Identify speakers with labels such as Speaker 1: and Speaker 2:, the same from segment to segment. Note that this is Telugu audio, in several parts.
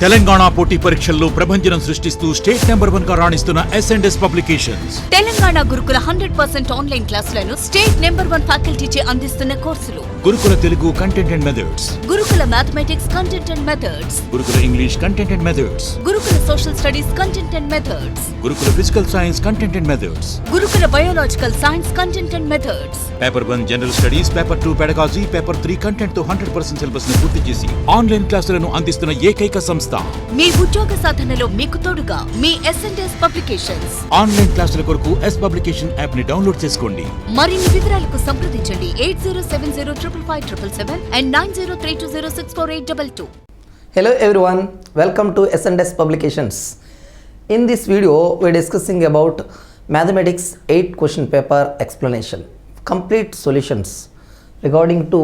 Speaker 1: తెలంగాణ పోటీ పరీక్షల్లో ప్రభంజనం సృష్టిస్తూ స్టేట్ నెంబర్ 1 గా రాణిస్తున్న S&S publications.
Speaker 2: Telangana Gurukula 100% online క్లాసులను స్టేట్ నెంబర్ 1 ఫ్యాకల్టీచే అందిస్తున్న కోర్సులు.
Speaker 1: Gurukula Telugu content and methods,
Speaker 2: Gurukula mathematics content and methods,
Speaker 1: Gurukula English content and methods,
Speaker 2: Gurukula social studies content and methods,
Speaker 1: Gurukula physical science content and methods,
Speaker 2: Gurukula biological science content and methods.
Speaker 1: Paper 1 general studies, paper 2 pedagogy, paper 3 content తో 100% సిలబస్ ను పూర్తి చేసి ఆన్లైన్ క్లాసులను అందిస్తున్న ఏకైక సంస్థ.
Speaker 2: మీ ఉద్యోగ సాధనలో మీకు తోడుగా మీ S&S పబ్లికేషన్స్.
Speaker 1: ఆన్లైన్ క్లాసుల కొరకు S పబ్లికేషన్ యాప్ ని డౌన్లోడ్ చేసుకోండి.
Speaker 2: మరిన్ని వివరాలకు సంప్రదించండి 80705577 and 9032064822.
Speaker 3: Hello everyone, welcome to S&S Publications. In this video, we are discussing about Mathematics 8 question paper explanation, complete solutions regarding to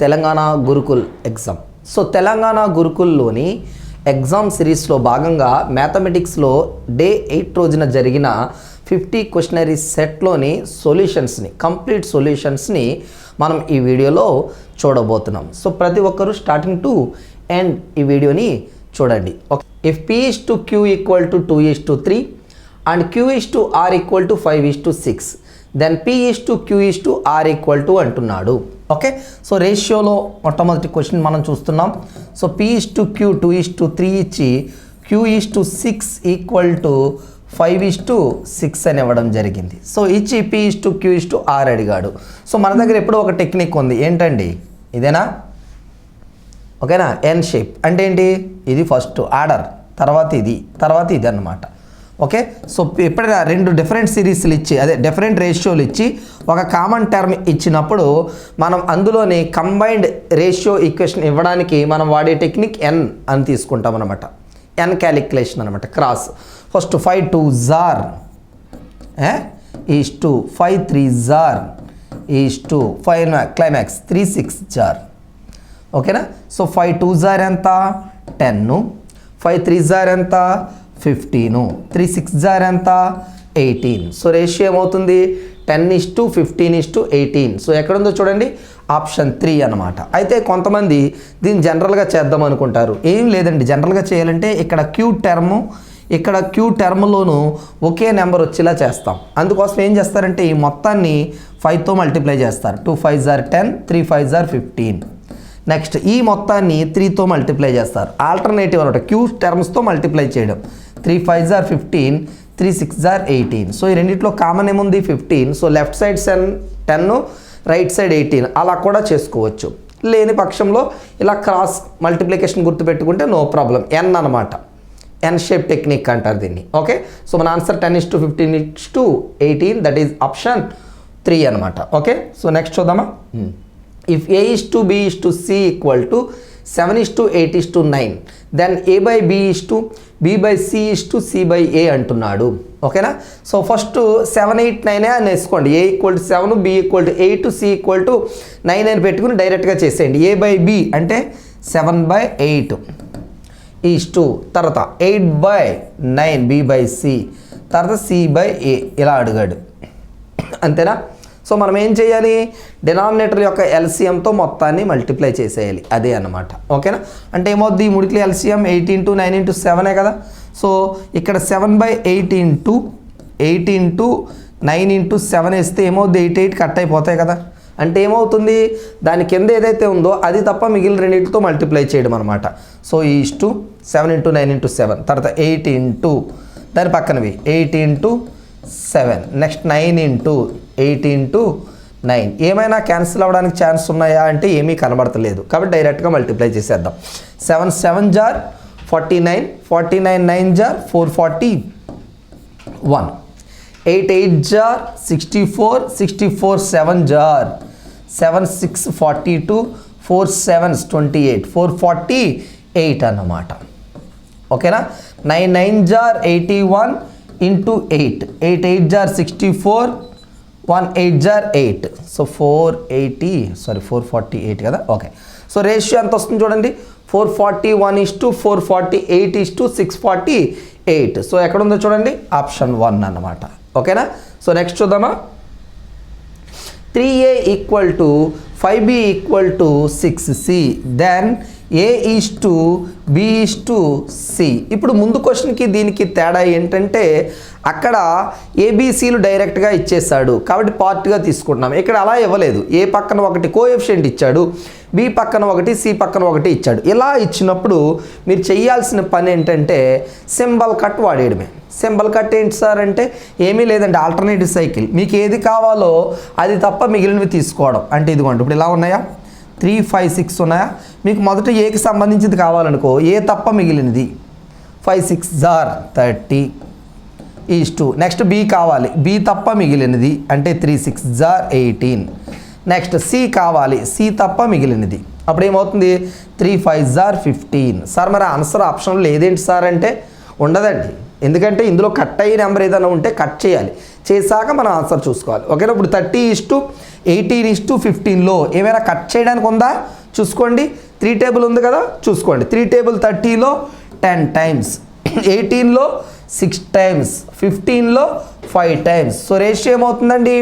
Speaker 3: Telangana Gurukul exam. So Telangana Gurukul loni exam సిరీస్లో భాగంగా మ్యాథమెటిక్స్లో డే 8 రోజున జరిగిన 50 క్వశ్చనరీ సెట్లోని సొల్యూషన్స్ని, కంప్లీట్ సొల్యూషన్స్ని మనం ఈ వీడియోలో చూడబోతున్నాం. సో ప్రతి ఒక్కరూ స్టార్టింగ్ టు ఎండ్ ఈ వీడియోని చూడండి. Okay, if P is to Q equal to 2 is to 3 and Q is to R equal to 5 is to 6, then P is to Q is to R equal to అంటున్నాడు. ఓకే, సో రేషియోలో మొట్టమొదటి క్వశ్చన్ మనం చూస్తున్నాం. So P is to Q 2 is to 3 ఇచ్చి Q is to 6 equal to 5 is to 6 అని ఇవ్వడం జరిగింది. సో ఇచ్చి P is to Q is to R అడిగాడు. సో మన దగ్గర ఎప్పుడు ఒక టెక్నిక్ ఉంది, ఏంటండి ఇదేనా? ఓకేనా, ఎన్ షేప్ అంటే ఏంటి, ఇది ఫస్ట్ ఆర్డర్, తర్వాత ఇది అన్నమాట. ఓకే, సో ఎప్పుడైనా రెండు డిఫరెంట్ సిరీస్లు ఇచ్చి, అదే డిఫరెంట్ రేషియోలు ఇచ్చి ఒక కామన్ టర్మ్ ఇచ్చినప్పుడు మనం అందులోని కంబైన్డ్ రేషియో ఈక్వేషన్ ఇవ్వడానికి మనం వాడే టెక్నిక్ ఎన్ అని తీసుకుంటాం అనమాట. ఎన్ క్యాలిక్యులేషన్ అనమాట. Cross first 5 2s are is to 5 3s are is to 5 climax 3 6s are. ఓకేనా, సో 5 2s are ఎంత 10, 5 3s are ఎంత 15, 3 6s are ఎంత 18. సో రేషియో ఏమవుతుంది 10:15:18. సో ఎక్కడుందో చూడండి, ఆప్షన్ 3 అనమాట. అయితే కొంతమంది దీన్ని జనరల్గా చేద్దాం అనుకుంటారు. ఏం లేదండి, జనరల్గా చేయాలంటే ఇక్కడ క్యూ టర్మ్లోనూ ఒకే నెంబర్ వచ్చేలా చేస్తాం. అందుకోసం ఏం చేస్తారంటే ఈ మొత్తాన్ని 5తో మల్టిప్లై చేస్తారు. 2 5s are 10, 3 5s are 15. Next ఈ మొత్తాన్ని 3తో మల్టిప్లై చేస్తారు. ఆల్టర్నేటివ్ అనమాట, క్యూ టర్మ్స్తో మల్టిప్లై చేయడం. 3 5s are 15, 3 6s are 18. So ఈ రెండిట్లో కామన్ ఏముంది 15. So left side 10, right side 18 అలా కూడా చేసుకోవచ్చు. లేని పక్షంలో ఇలా క్రాస్ మల్టిప్లికేషన్ గుర్తుపెట్టుకుంటే నో ప్రాబ్లం. ఎన్ అనమాట, ఎన్ షేప్ టెక్నిక్ అంటారు దీన్ని. ఓకే, సో మన ఆన్సర్ 10:15:18, దట్ ఈజ్ ఆప్షన్ 3 అనమాట. ఓకే, సో నెక్స్ట్ చూద్దామా. If A is to B is to C equal to 7 is to 8 is to 9, then A by B is to B by C is to C by A అంటున్నాడు. ఓకేనా, సో ఫస్ట్ 7 8 9 అని వేసుకోండి. A equal to 7, B equal to 8, C equal to 9 అని పెట్టుకుని డైరెక్ట్గా చేసేయండి. A by B అంటే 7/8 ఈజ్ టు తర్వాత 8/9 B by C, తర్వాత C by A ఇలా అడిగాడు. అంతేనా? సో మనం ఏం చేయాలి, డినామినేటర్ యొక్క ఎల్సిఎంతో మొత్తాన్ని మల్టిప్లై చేసేయాలి, అదే అన్నమాట. ఓకేనా, అంటే ఏమవుద్ది, మూడిట్లో ఎల్సిఎం 8 × 9 × 7 కదా. సో ఇక్కడ 7/8 × 8 × 9 × 7 వేస్తే ఏమవుద్ది, 8 8 కట్ అయిపోతాయి కదా. అంటే ఏమవుతుంది, దాని కింద ఏదైతే ఉందో అది తప్ప మిగిలిన రెండింటితో మల్టిప్లై చేయడం అనమాట. సో ఈజ్ టు 7 × 9 × 7, తర్వాత 8 × దాని పక్కనవి 8 × 7, నెక్స్ట్ 9 × 8 × 9. ఏమైనా క్యాన్సిల్ అవ్వడానికి ఛాన్స్ ఉన్నాయా అంటే ఏమీ కనబడతలేదు, కాబట్టి డైరెక్ట్గా మల్టిప్లై చేసేద్దాం. 7 7s are 49, 49 9s are 441, 8 8s are 64, 64 7s are 7 6 42, 4 7s 28, 448 అన్నమాట. ఓకేనా, 9 9s are 81 into 8, 8 8s are 64, 1 8s are 8. So 448 కదా. ఓకే, సో రేషియో ఎంత వస్తుంది చూడండి, 441:448:648. సో ఎక్కడుందో చూడండి, ఆప్షన్ 1 అన్నమాట. ఓకేనా, సో నెక్స్ట్ చూద్దామా. 3A equal to 5B equal to 6C, then A:B:C. ఇప్పుడు ముందు క్వశ్చన్కి దీనికి తేడా ఏంటంటే అక్కడ ఏబీసీలు డైరెక్ట్గా ఇచ్చేసాడు కాబట్టి పార్ట్గా తీసుకుంటున్నాం. ఇక్కడ అలా ఇవ్వలేదు. ఏ పక్కన ఒకటి కోఎఫిషియంట్ ఇచ్చాడు, బి పక్కన ఒకటి, సి పక్కన ఒకటి ఇచ్చాడు. ఇలా ఇచ్చినప్పుడు మీరు చేయాల్సిన పని ఏంటంటే సింబల్ కట్ వాడేయడమే. సింబల్ కట్ ఏంటి సార్ అంటే ఏమీ లేదండి, ఆల్టర్నేటివ్ సైకిల్. మీకు ఏది కావాలో అది తప్ప మిగిలినవి తీసుకోవడం. అంటే ఇదిగోండి ఇప్పుడు ఇలా ఉన్నాయా, 3, 5, 6 ఉన్నాయా, మీకు మొదట ఏకి సంబంధించింది కావాలనుకో ఏ తప్ప మిగిలినది 5, 6 జార్ 30 ఈస్టు. నెక్స్ట్ బి కావాలి, బి తప్ప మిగిలినది అంటే 3, 6 జార్ 18. నెక్స్ట్ సి కావాలి, సి తప్ప మిగిలినది అప్పుడు ఏమవుతుంది 3, 5 జార్ 15. సార్ మరి ఆన్సర్ ఆప్షన్ లేదేంటి సార్ అంటే ఉండదండి, ఎందుకంటే ఇందులో కట్ అయ్యే నెంబర్ ఏదైనా ఉంటే కట్ చేయాలి, చేశాక మనం ఆన్సర్ చూసుకోవాలి. ఓకేనా, ఇప్పుడు 30:18:15లో ఏమైనా కట్ చేయడానికి ఉందా చూసుకోండి. 3 టేబుల్ ఉంది కదా చూసుకోండి. 3 టేబుల్ 30లో 10 టైమ్స్, 18లో 6 టైమ్స్, 15లో 5 టైమ్స్. సో రేషియో ఏమవుతుందండి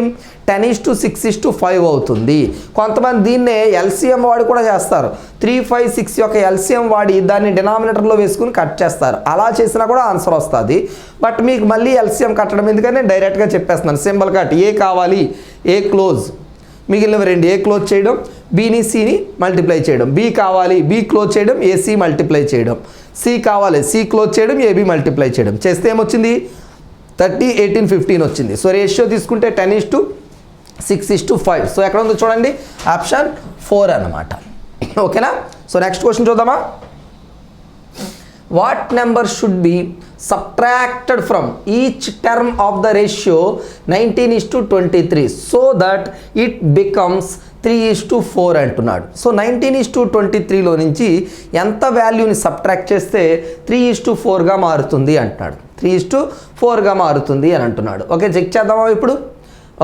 Speaker 3: 10:6:5 అవుతుంది. కొంతమంది దీన్నే ఎల్సిఎం వాడి కూడా చేస్తారు. 3, 5, 6 యొక్క ఎల్సిఎం వాడి దాన్ని డినామినేటర్లో వేసుకుని కట్ చేస్తారు. అలా చేసినా కూడా ఆన్సర్ వస్తుంది. బట్ మీకు మళ్ళీ ఎల్సిఎం కట్టడం ఎందుకని నేను డైరెక్ట్గా చెప్పేస్తున్నాను. సింబల్ కట్ ఏ కావాలి, ఏ క్లోజ్, మిగిలినవి రెండు ఏ క్లోజ్ చేయడం, బీని సిని మల్టిప్లై చేయడం, బి కావాలి బి క్లోజ్ చేయడం, ఏసీ మల్టిప్లై చేయడం, సి కావాలి సి క్లోజ్ చేయడం, ఏబి మల్టిప్లై చేయడం. చేస్తే ఏమొచ్చింది 30, 18, 15 వచ్చింది. సో రేషియో తీసుకుంటే 10:6:5. సో ఎక్కడ ఉందో చూడండి, ఆప్షన్ 4 అన్నమాట. ఓకేనా, సో నెక్స్ట్ క్వశ్చన్ చూద్దామా. What number should be subtracted from each term of the ratio 19:23 so that it becomes 3:4 అంటున్నాడు. సో 19:23లో నుంచి ఎంత వాల్యూని సబ్ట్రాక్ట్ చేస్తే 3:4గా మారుతుంది అంటున్నాడు. 3:4గా మారుతుంది అని అంటున్నాడు. ఓకే, చెక్ చేద్దామా ఇప్పుడు.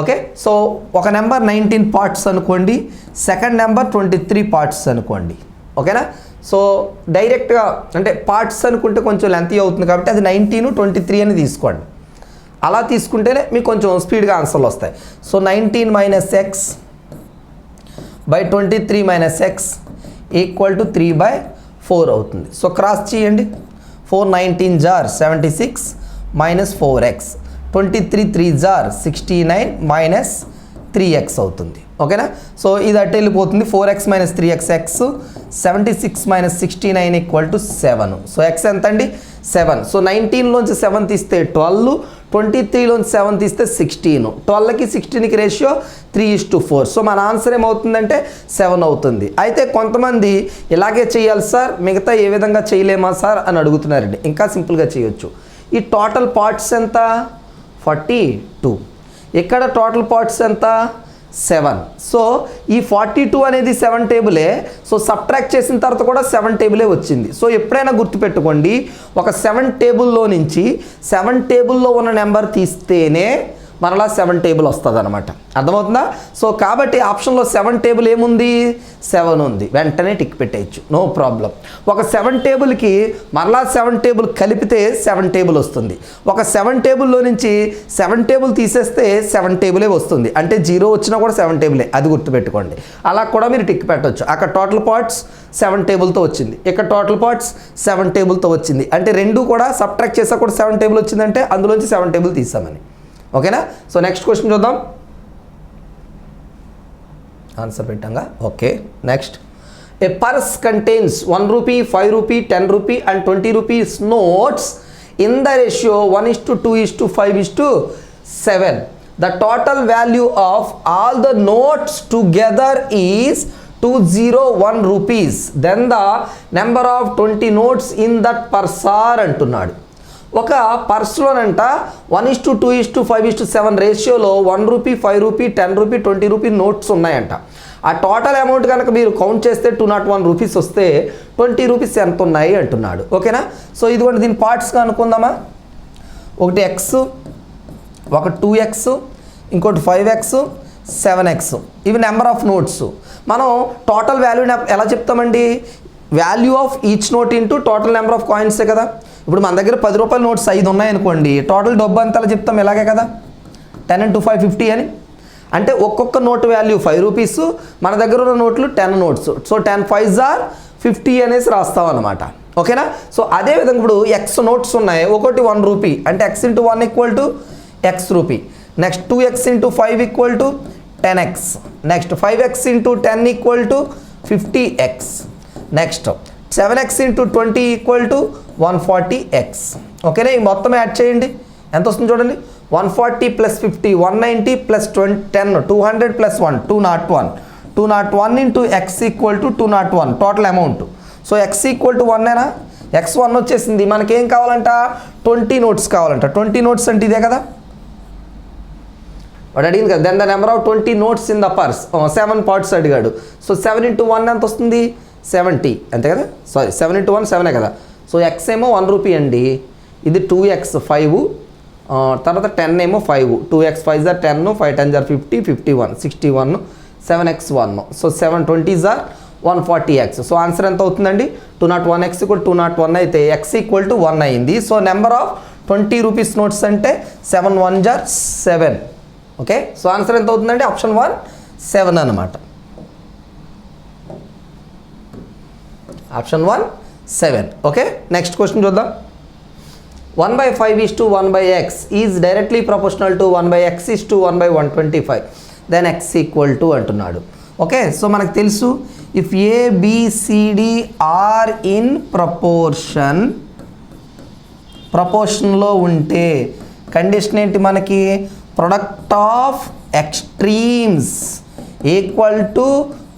Speaker 3: ఓకే, సో ఒక నెంబర్ 19 పార్ట్స్ అనుకోండి, సెకండ్ నెంబర్ 23 పార్ట్స్ అనుకోండి. ఓకేనా, సో డైరెక్ట్గా అంటే పార్ట్స్ అనుకుంటే కొంచెం లెంత్ అవుతుంది కాబట్టి అది 19, 23 అని తీసుకోండి. అలా తీసుకుంటేనే మీకు కొంచెం స్పీడ్గా ఆన్సర్లు వస్తాయి. సో 19 - x by 23 - x = 3/4 అవుతుంది. సో క్రాస్ చేయండి. 4 19 జార్ 76 - 4x, 23 3 జార్ 69 - 3x అవుతుంది. ఓకేనా, సో ఇది అటు వెళ్ళిపోతుంది. 4x - 3x x, 76 - 69 = 7. So x ఎంత అండి 7. సో 19లోంచి 7 తీస్తే 12, 23లోంచి 7 తీస్తే 16. 12కి 16కి రేషియో 3:4. సో మన ఆన్సర్ ఏమవుతుందంటే 7 అవుతుంది. అయితే కొంతమంది ఇలాగే చేయాలి సార్, మిగతా ఏ విధంగా చేయలేమా సార్ అని అడుగుతున్నారండి. ఇంకా సింపుల్గా చేయొచ్చు. ఈ టోటల్ పార్ట్స్ ఎంత 42, ఇక్కడ టోటల్ పార్ట్స్ ఎంత 7. సో ఈ 42 అనేది 7 టేబులే. సో సబ్ట్రాక్ట్ చేసిన తర్వాత కూడా 7 టేబులే వచ్చింది. సో ఎప్పుడైనా గుర్తుపెట్టుకోండి, ఒక 7 టేబుల్లో నుంచి 7 టేబుల్లో ఉన్న నెంబర్ తీస్తేనే మరలా 7 టేబుల్ వస్తుంది అనమాట. అర్థమవుతుందా. సో కాబట్టి ఆప్షన్లో 7 టేబుల్ ఏముంది 7 ఉంది, వెంటనే టిక్ పెట్టేయచ్చు, నో ప్రాబ్లం. ఒక 7 టేబుల్కి మరలా 7 టేబుల్ కలిపితే 7 టేబుల్ వస్తుంది. ఒక 7 టేబుల్లో నుంచి 7 టేబుల్ తీసేస్తే 7 టేబులే వస్తుంది. అంటే 0 వచ్చినా కూడా 7 టేబులే, అది గుర్తుపెట్టుకోండి. అలా కూడా మీరు టిక్ పెట్టవచ్చు. అక్కడ టోటల్ పార్ట్స్ 7 టేబుల్తో వచ్చింది, ఇక్కడ టోటల్ పార్ట్స్ 7 టేబుల్తో వచ్చింది. అంటే రెండు కూడా సబ్ట్రాక్ట్ చేసా కూడా 7 టేబుల్ వచ్చిందంటే అందులోంచి 7 టేబుల్ తీసామని. ఓకేనా, సో నెక్స్ట్ క్వశ్చన్ చూద్దాం. ఆన్సర్ పెట్టంగా. Okay, next. A purse contains 1 rupee, 5 rupee, 10 rupee and 20 rupees notes in the ratio 1:2:5:7. The total value of all the notes together is 201 rupees. Then the number of 20 notes in that purse are అంటున్నాడు. ఒక పర్సులోనంట 1:2:5:7 రేషియోలో 1 rupee, 5 rupee, 10 rupee, 20 rupee notes ఉన్నాయంట. ఆ టోటల్ అమౌంట్ కనుక మీరు కౌంట్ చేస్తే 201 రూపీస్ వస్తే 20 రూపీస్ ఎంత ఉన్నాయి అంటున్నాడు. ఓకేనా, సో ఇదిగోండి దీని పార్ట్స్గా అనుకుందామా. ఒకటి ఎక్స్, ఒక 2x, ఇంకోటి 5x, 7x. ఇవి నెంబర్ ఆఫ్ నోట్స్. మనం టోటల్ వాల్యూని ఎలా చెప్తామండి, value of each note into total number of కాయిన్సే కదా. ఇప్పుడు మన దగ్గర 10 రూపాయల నోట్స్ 5 ఉన్నాయనుకోండి, టోటల్ డబ్బు అంతా చెప్తాం ఇలాగే కదా, 10 × 5 50 అని. అంటే ఒక్కొక్క నోట్ వాల్యూ 5 రూపీస్, మన దగ్గర ఉన్న నోట్లు 10 నోట్స్. సో 10 5s are 50 అనేసి రాస్తాం అనమాట. ఓకేనా? సో అదేవిధంగా ఇప్పుడు ఎక్స్ నోట్స్ ఉన్నాయి, ఒకటి 1 రూపీ అంటే x into 1 equal to X rupee. Next 2x into 5 equal to 10x. Next 5x into 10 equal to 50x. Next 7x into 20 equal to 140x. ఓకేనా? ఈ మొత్తం యాడ్ చేయండి, ఎంత వస్తుంది చూడండి. 140 plus 50 190 plus 10 200 plus 1 201. 201 into x equal to 201 total amount. So x equal to 1 ఏనా? x 1 వచ్చేసింది. మనకేం కావాలంట? 20 నోట్స్ కావాలంట. 20 నోట్స్ అంటే ఇదే కదా, వాడు అడిగింది కదా. Then the number of 20 notes in the purse. 7 parts అడిగాడు. సో 7 ఇంటూ 1 ఎంత వస్తుంది? 70 అంతే కదా. సారీ 7 ఇంటూ 1 7 కదా. సో x ఏమో 1 రూపీ అండి, ఇది 2x 5, తర్వాత 10 ఏమో 5, 2x 5 జార్ 10, 5 10 జార్ 50, 51 61, 7x 1. సో 7 20 జార్ 140x. సో ఆన్సర్ ఎంత అవుతుందండి? 201x ఈక్వల్ 201 అయితే x ఈక్వల్ టు 1 అయింది. So number of 20 rupees notes అంటే 7 1 జార్ 7. ఓకే, సో ఆన్సర్ ఎంత అవుతుందండి? ఆప్షన్ 1 7 అనమాట. ఆప్షన్ 1 7. ఓకే, నెక్స్ట్ క్వశ్చన్ చూద్దాం. 1/5:1/x is directly proportional to 1/x is to 1/125 then x equal to అంటున్నాడు. ఓకే, సో మనకు తెలుసు ఇఫ్ ABCD ఆర్ ఇన్ ప్రపోర్షన్లో ఉంటే కండిషన్ ఏంటి మనకి? Product of extremes equal to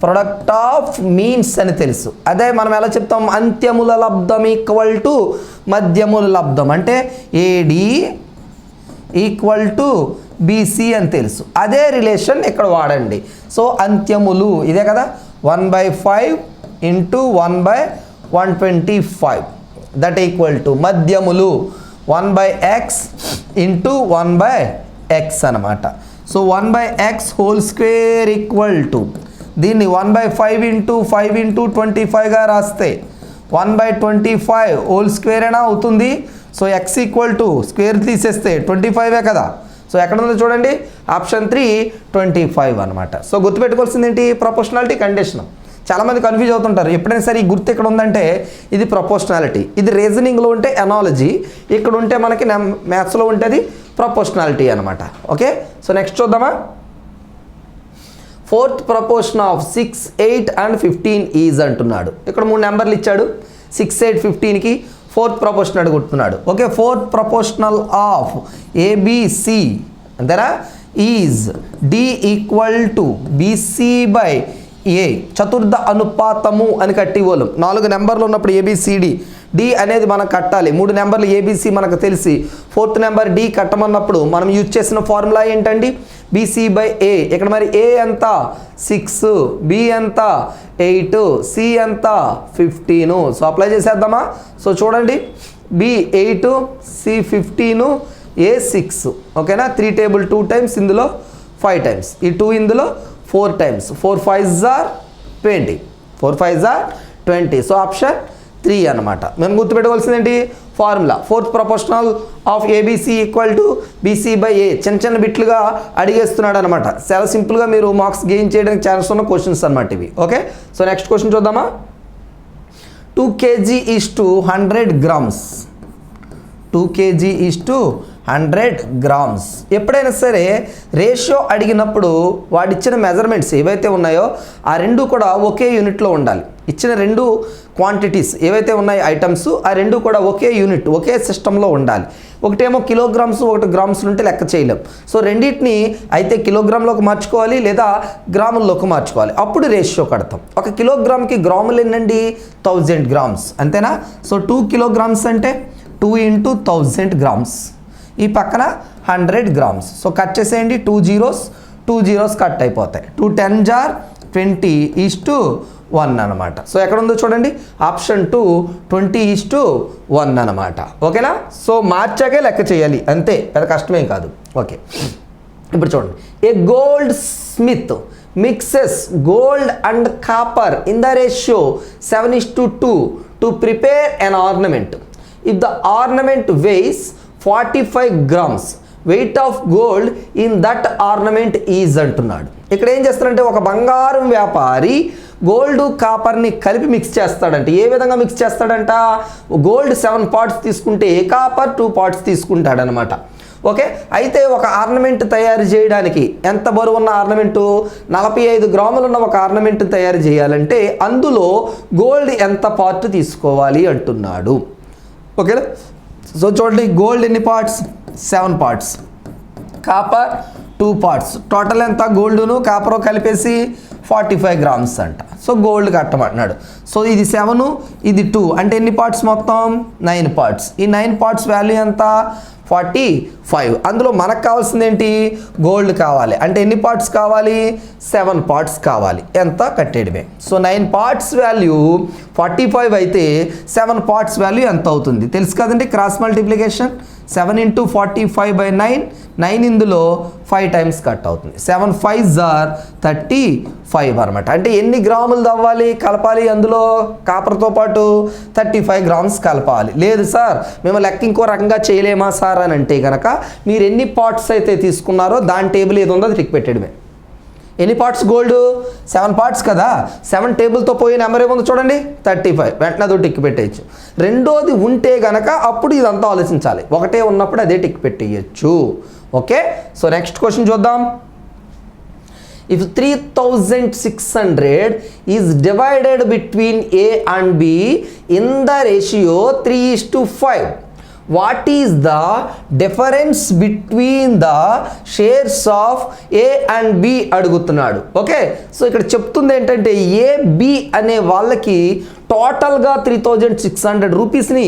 Speaker 3: product of means అని తెలుసు. అదే మనం ఎలా చెప్తాం? అంత్యముల లబ్ధం ఈక్వల్ టు మధ్యముల లబ్ధం అంటే AD ఈక్వల్ టు BC అని తెలుసు. అదే రిలేషన్ ఇక్కడ వాడండి. సో అంత్యములు ఇదే కదా, 1/5 ఇంటూ 1/125 దట్ ఈక్వల్ టు మధ్యములు 1/x ఇంటూ 1/x అనమాట. So 1/x whole square equal to దీన్ని 1/5 ఇంటూ 5 ఇంటూ 25గా రాస్తే 1/25 హోల్ స్క్వేర్ అయినా అవుతుంది. So x equal to square తీసేస్తే 25 కదా. సో ఎక్కడ ఉందో చూడండి, ఆప్షన్ 3 25 అనమాట. సో గుర్తుపెట్టుకోవాల్సింది ఏంటి? Proportionality condition. చాలామంది కన్ఫ్యూజ్ అవుతుంటారు. ఎప్పుడైనా సరే ఈ గుర్తు ఎక్కడ ఉందంటే ఇది ప్రపోర్షనాలిటీ, ఇది రీజనింగ్లో ఉంటే ఎనాలజీ, ఇక్కడ ఉంటే మనకి మ్యాథ్స్లో ఉంటుంది ప్రపోర్షనాలిటీ అనమాట. ఓకే, సో నెక్స్ట్ చూద్దామా. 4th proportion of 6 8 and 15 is అంటున్నాడు. ఇక్కడ 3 నెంబర్లు ఇచ్చాడు. 6 8 15కి 4th ప్రపోర్షన్ అడుగుతున్నాడు. Okay, 4th proportional of ABC అంతేనా is D equal to BC by A. చతుర్థ అనుపాతము అని కట్టివ్వలేం. 4 నెంబర్లు ఉన్నప్పుడు ABCD D అనేది మనం కట్టాలి. 3 నెంబర్లు ABC మనకు తెలిసి 4th నెంబర్ D కట్టమన్నప్పుడు మనం యూజ్ చేసిన ఫార్ములా ఏంటండి? BC by A. ఇక్కడ మరి A ఎంత? 6, B ఎంత? 8, C ఎంత? 15. సో అప్లై చేసేద్దామా? సో చూడండి, B 8, C 15, A 6. ఓకేనా? 3 టేబుల్ 2 టైమ్స్, ఇందులో 5 టైమ్స్, ఈ 2 ఇందులో 4 times. 4 5s are 20. 4 5s are 20. So option 3 అనమాట. మేము గుర్తుపెట్టుకోవాల్సింది ఏంటి? Formula 4th proportional of ABC equal to BC by A. చిన్న చిన్న బిట్లుగా అడిగేస్తున్నాడు అనమాట. చాలా సింపుల్గా మీరు మార్క్స్ గెయిన్ చేయడానికి ఛాన్స్ ఉన్న క్వశ్చన్స్ అనమాట ఇవి. ఓకే, సో నెక్స్ట్ క్వశ్చన్ చూద్దామా. 2 kg is to 100 grams. 2 kg is to 100 grams. ఎప్పుడైనా సరే రేషియో అడిగినప్పుడు వాడిచ్చిన మెజర్మెంట్స్ ఏవైతే ఉన్నాయో ఆ రెండు కూడా ఒకే యూనిట్లో ఉండాలి. ఇచ్చిన 2 క్వాంటిటీస్ ఏవైతే ఉన్నాయో ఐటమ్స్, ఆ 2 కూడా ఒకే యూనిట్ ఒకే సిస్టంలో ఉండాలి. ఒకటేమో కిలోగ్రామ్స్, ఒకటి గ్రామ్స్ ఉంటే లెక్క చేయలేం. సో రెండింటిని అయితే కిలోగ్రామ్లోకి మార్చుకోవాలి లేదా గ్రాముల్లోకి మార్చుకోవాలి, అప్పుడు రేషియో కడతాం. 1 కిలోగ్రామ్కి గ్రాములు ఎన్నండి? 1000 grams అంతేనా. సో 2 kilograms అంటే 2 into 1000 grams. ఈ పక్కన 100 grams. సో కట్ చేసేయండి, 2 zeros కట్ అయిపోతాయి. 2 10s are 20 ఈజ్ టు 1 అనమాట. సో ఎక్కడ ఉందో చూడండి, ఆప్షన్ 2 20:1 అనమాట. ఓకేనా. సో మార్చాకే లెక్క చేయాలి అంతే, పెద్ద కష్టమేం కాదు. ఓకే, ఇప్పుడు చూడండి. A goldsmith mixes gold and copper in the ratio 7:2 to prepare an ornament. If the ornament weighs 45 grams, weight of gold in that ornament is అంటున్నాడు. ఇక్కడ ఏం చేస్తారంటే ఒక బంగారం వ్యాపారి గోల్డ్ కాపర్ని కలిపి మిక్స్ చేస్తాడంట. ఏ విధంగా మిక్స్ చేస్తాడంట? గోల్డ్ 7 పార్ట్స్ తీసుకుంటే కాపర్ 2 పార్ట్స్ తీసుకుంటాడనమాట. ఓకే, అయితే ఒక ఆర్నమెంట్ తయారు చేయడానికి ఎంత బరువు ఉన్న ఆర్నమెంటు 45 గ్రాములు ఉన్న ఒక ఆర్నమెంట్ తయారు చేయాలంటే అందులో గోల్డ్ ఎంత పార్ట్ తీసుకోవాలి అంటున్నాడు. ఓకేనా? సో చూడండి, గోల్డ్ ఎన్ని parts? 7 parts, copper 2 parts, total ఎంత గోల్డ్ను కాపర్ కలిపేసి 45 గ్రామ్స్ అంట. So gold కట్టమంటున్నాడు. సో ఇది 7, ఇది 2 అంటే ఎన్ని పార్ట్స్ మొత్తం? 9 పార్ట్స్. ఈ 9 పార్ట్స్ వాల్యూ ఎంత? 45. అందులో మనకు కావాల్సింది ఏంటి? గోల్డ్ కావాలి. అంటే ఎన్ని పార్ట్స్ కావాలి? 7 పార్ట్స్ కావాలి. ఎంత? కట్టేయడమే. సో 9 పార్ట్స్ వాల్యూ 45 అయితే 7 పార్ట్స్ వాల్యూ ఎంత అవుతుంది తెలుసు కదండి. క్రాస్ మల్టిప్లికేషన్ 7 × 45/9, 9 ఇందులో 5 టైమ్స్ కట్ అవుతుంది. 7 5s are 35 అనమాట. అంటే ఎన్ని గ్రాములు తవ్వాలి కలపాలి? అందులో కాపర్తో పాటు 35 గ్రామ్స్ కలపాలి. లేదు సార్ మేము లెక్క ఇంకో రకంగా చేయలేమా సార్ అని అంటే కనుక మీరు ఎన్ని పార్ట్స్ అయితే తీసుకున్నారో దాని టేబుల్ ఏది ఉందో అది టిక్ పెట్టేయడమే. ఎన్ని పార్ట్స్ గోల్డ్? 7 పార్ట్స్ కదా. 7 టేబుల్తో పోయే నెంబర్ ఏముందో చూడండి, 35. వెంటనే అదో టిక్ పెట్టేయచ్చు. రెండోది ఉంటే గనక అప్పుడు ఇదంతా ఆలోచించాలి. ఒకటే ఉన్నప్పుడు అదే టిక్ పెట్టేయచ్చు. ఓకే, సో నెక్స్ట్ క్వశ్చన్ చూద్దాం. If 3600 is divided between A and B in the ratio 3:5, what is the difference between the shares of A and B అడుగుతున్నాడు. ఓకే, సో ఇక్కడ చెప్తుంది ఏంటంటే AB అనే వాళ్ళకి టోటల్గా 3600 రూపీస్ని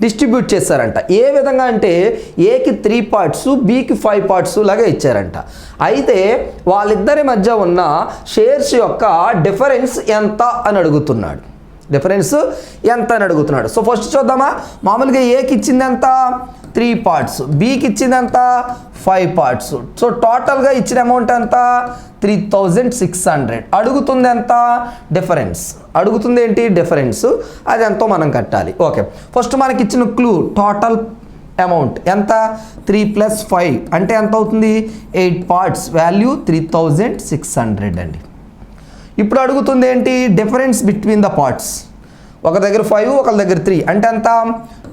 Speaker 3: డిస్ట్రిబ్యూట్ చేశారంట. ఏ విధంగా అంటే ఏకి 3 పార్ట్స్, బికి 5 పార్ట్స్ లాగా ఇచ్చారంట. అయితే వాళ్ళిద్దరి మధ్య ఉన్న షేర్స్ యొక్క డిఫరెన్స్ ఎంత అని అడుగుతున్నాడు. డిఫరెన్స్ ఎంత అని అడుగుతున్నాడు. సో ఫస్ట్ చూద్దామా. మామూలుగా ఏకి ఇచ్చింది ఎంత? 3 పార్ట్స్, బికి ఇచ్చింది ఎంత? 5 పార్ట్స్. సో టోటల్గా ఇచ్చిన అమౌంట్ ఎంత? 3600. అడుగుతుంది ఎంత? డిఫరెన్స్. అడుగుతుంది ఏంటి? డిఫరెన్స్. అది ఎంతో మనం కట్టాలి. ఓకే, ఫస్ట్ మనకి ఇచ్చిన క్లూ టోటల్ అమౌంట్ ఎంత? 3 + 5 అంటే ఎంత అవుతుంది? 8 పార్ట్స్, వాల్యూ 3600 అండి. ఇప్పుడు అడుగుతుంది ఏంటి? Difference between the parts. ఒక దగ్గర 5, ఒక దగ్గర 3 అంటే ఎంత?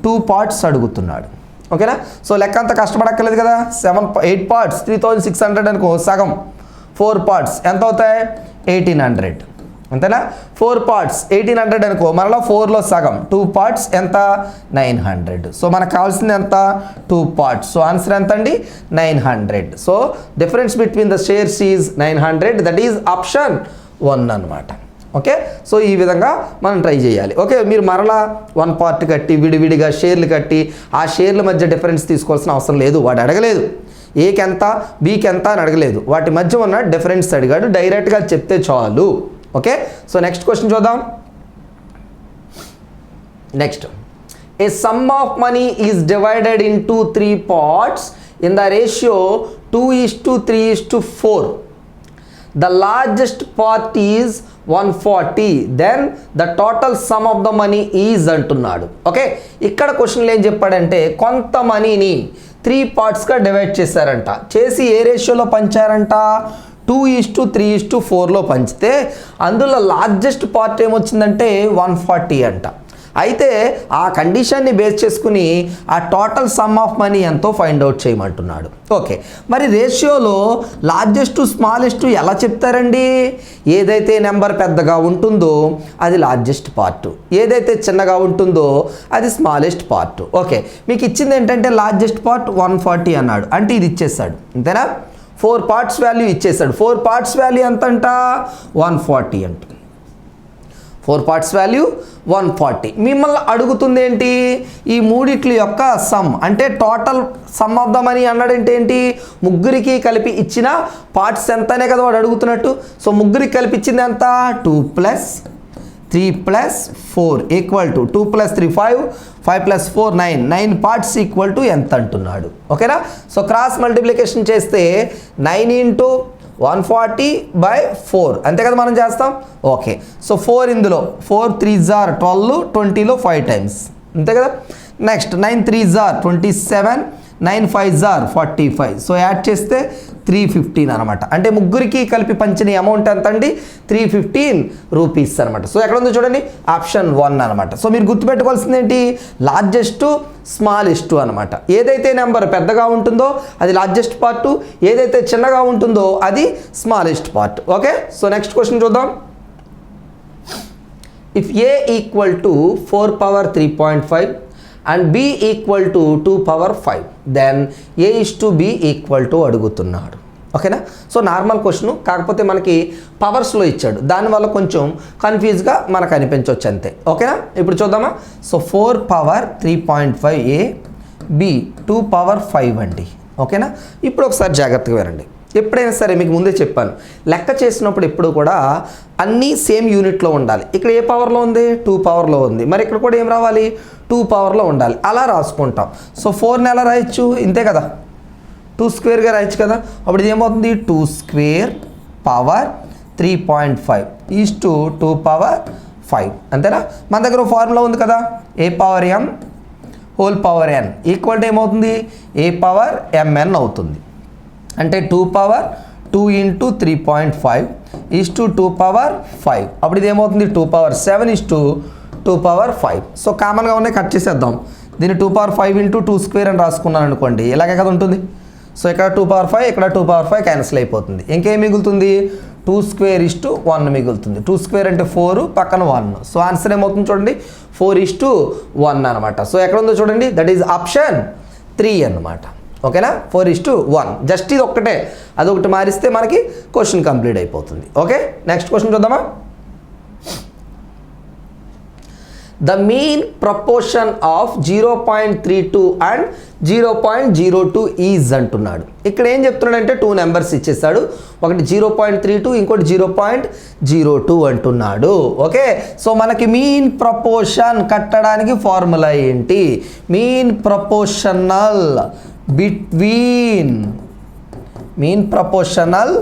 Speaker 3: 2 పార్ట్స్ అడుగుతున్నాడు. ఓకేనా? సో లెక్క అంత కష్టపడక్కర్లేదు కదా. 8 పార్ట్స్ 3600 అనుకో, సగం 4 పార్ట్స్ ఎంత అవుతాయి? 1800. అంతేనా? 4 పార్ట్స్ 1800 అనుకో, మరలా 4లో సగం 2 పార్ట్స్ ఎంత? 900. సో మనకు కావాల్సింది ఎంత? 2 పార్ట్స్. సో ఆన్సర్ ఎంత అండి? 900. So difference between the shares is 900. That is option 1 అనమాట. ఓకే, సో ఈ విధంగా మనం ట్రై చేయాలి. ఓకే, మీరు మరలా 1 పార్ట్ కట్టి విడివిడిగా షేర్లు కట్టి ఆ షేర్ల మధ్య డిఫరెన్స్ తీసుకోవాల్సిన అవసరం లేదు. వాడు అడగలేదు ఏకి ఎంత బీకి ఎంత అని అడగలేదు, వాటి మధ్య ఉన్న డిఫరెన్స్ అడిగాడు. డైరెక్ట్గా చెప్తే చాలు. ఓకే, సో నెక్స్ట్ క్వశ్చన్ చూద్దాం. Next, A some of money is divided into 3 parts in the ratio 2:3:4. The largest part is 140. Then the total sum of the money is అంటున్నాడు. ఓకే, ఇక్కడ క్వశ్చన్లో ఏం చెప్పాడంటే కొంత మనీని 3 పార్ట్స్గా డివైడ్ చేశారంట. చేసి ఏ రేషియోలో పంచారంట? 2:3:4లో పంచితే అందులో లార్జెస్ట్ పార్ట్ ఏమొచ్చిందంటే 140 అంట. అయితే ఆ కండిషన్ని బేస్ చేసుకుని ఆ టోటల్ సమ్ ఆఫ్ మనీ ఎంతో ఫైండ్ అవుట్ చేయమంటున్నాడు. ఓకే, మరి రేషియోలో లార్జెస్ట్ స్మాలెస్ట్ ఎలా చెప్తారండి? ఏదైతే నెంబర్ పెద్దగా ఉంటుందో అది లార్జెస్ట్ పార్ట్, ఏదైతే చిన్నగా ఉంటుందో అది స్మాలెస్ట్ పార్ట్. ఓకే, మీకు ఇచ్చింది ఏంటంటే లార్జెస్ట్ పార్ట్ 140 అన్నాడు, అంటే ఇది ఇచ్చేసాడు. అంతేనా? 4 పార్ట్స్ వాల్యూ ఇచ్చేసాడు. 4 పార్ట్స్ వాల్యూ ఎంత అంట? 140 అంట. 4 పార్ట్స్ వాల్యూ 140. మిమ్మల్ని అడుగుతుంది ఏంటి? ఈ మూడిట్ల యొక్క సమ్, అంటే total some of the money అన్నాడంటే ఏంటి? ముగ్గురికి కలిపి ఇచ్చిన పార్ట్స్ ఎంతనే కదా వాడు అడుగుతున్నట్టు. సో ముగ్గురికి కలిపి ఇచ్చింది ఎంత? 2 + 3 + 4 equal to 2 + 3 5, 5 + 4 9. 9 parts equal to ఎంత అంటున్నాడు. ఓకేనా? సో క్రాస్ మల్టిప్లికేషన్ చేస్తే 9 × 140/4 అంతే కదా మనం చేస్తాం. ఓకే, సో 4 ఇందులో 4 3s are 12, 20లో 5 టైమ్స్ అంతే కదా. Next 9 3s are 27, 9 5s are 45. So add చేస్తే 315 అనమాట. అంటే ముగ్గురికి కలిపి పంచిన అమౌంట్ ఎంత అండి? 315 రూపీస్ అనమాట. సో ఎక్కడ ఉందో చూడండి, ఆప్షన్ 1 అనమాట. సో మీరు గుర్తుపెట్టుకోవాల్సింది ఏంటి? లార్జెస్ట్ స్మాలెస్ట్ అనమాట. ఏదైతే నెంబర్ పెద్దగా ఉంటుందో అది లార్జెస్ట్ పార్ట్, ఏదైతే చిన్నగా ఉంటుందో అది smallest part. Okay, so next question చూద్దాం. If a equal to 4 power 3.5 and b equal to 2 power 5, then a is to b equal to అడుగుతున్నాడు. ఓకేనా? సో నార్మల్ క్వశ్చన్, కాకపోతే మనకి పవర్స్లో ఇచ్చాడు, దానివల్ల కొంచెం కన్ఫ్యూజ్గా మనకు అనిపించవచ్చు అంతే. ఓకేనా? ఇప్పుడు చూద్దామా. So 4 power 3.5 a, b 2 power 5 అండి. ఓకేనా? ఇప్పుడు ఒకసారి జాగ్రత్తగా వినండి. ఎప్పుడైనా సరే మీకు ముందే చెప్పాను, లెక్క చేసినప్పుడు ఎప్పుడు కూడా అన్నీ సేమ్ యూనిట్లో ఉండాలి. ఇక్కడ ఏ పవర్లో ఉంది? 2 పవర్లో ఉంది. మరి ఇక్కడ కూడా ఏం రావాలి? 2 పవర్లో ఉండాలి. అలా రాసుకుంటాం. సో 4ని ఎలా రాయొచ్చు? ఇంతే కదా, 2 స్క్వేర్గా రాయొచ్చు కదా. అప్పుడు ఇది ఏమవుతుంది? 2 square power 3.5 is to 2 power 5. అంతేనా? మన దగ్గర ఫార్ములా ఉంది కదా, a power m whole power n equal to ఏమవుతుంది? ఏ పవర్ mn అవుతుంది. అంటే 2 power 2 into 3.5 is to 2 power 5. అప్పుడు ఇది ఏమవుతుంది? 2 power 7 is to 2 power 5. So కామన్గా ఉన్నాయి, కట్ చేసేద్దాం. దీన్ని 2 పవర్ 5 ఇంటూ 2 స్క్వేర్ అని రాసుకున్నాను అనుకోండి, ఇలాగే కదా ఉంటుంది. సో ఇక్కడ 2 పవర్ 5, ఇక్కడ 2 పవర్ 5 క్యాన్సిల్ అయిపోతుంది. ఇంకేం మిగులుతుంది? 2 స్క్వేర్ ఈజ్ టు 1 మిగులుతుంది. 2 స్క్వేర్ అంటే 4, పక్కన 1. సో ఆన్సర్ ఏమవుతుంది చూడండి, 4 ఈజ్ టు 1 అనమాట. సో ఎక్కడ ఉందో చూడండి, దట్ ఈజ్ ఆప్షన్ 3 అన్నమాట. ఓకేనా? 4 ఈజ్ టు 1. జస్ట్ ఇది ఒక్కటే, అదొకటి మారిస్తే మనకి క్వశ్చన్ కంప్లీట్ అయిపోతుంది. ఓకే, నెక్స్ట్ క్వశ్చన్ చూద్దామా. The mean proportion of 0.32 and 0.02 is అంటున్నాడు. ఇక్కడ ఏం చెప్తున్నాడంటే 2 నెంబర్స్ ఇచ్చేస్తాడు, ఒకటి 0.32, ఇంకోటి 0.02 అంటున్నాడు. ఓకే, సో మనకి మీన్ ప్రపోర్షన్ కట్టడానికి ఫార్ములా ఏంటి? Mean proportional mean proportional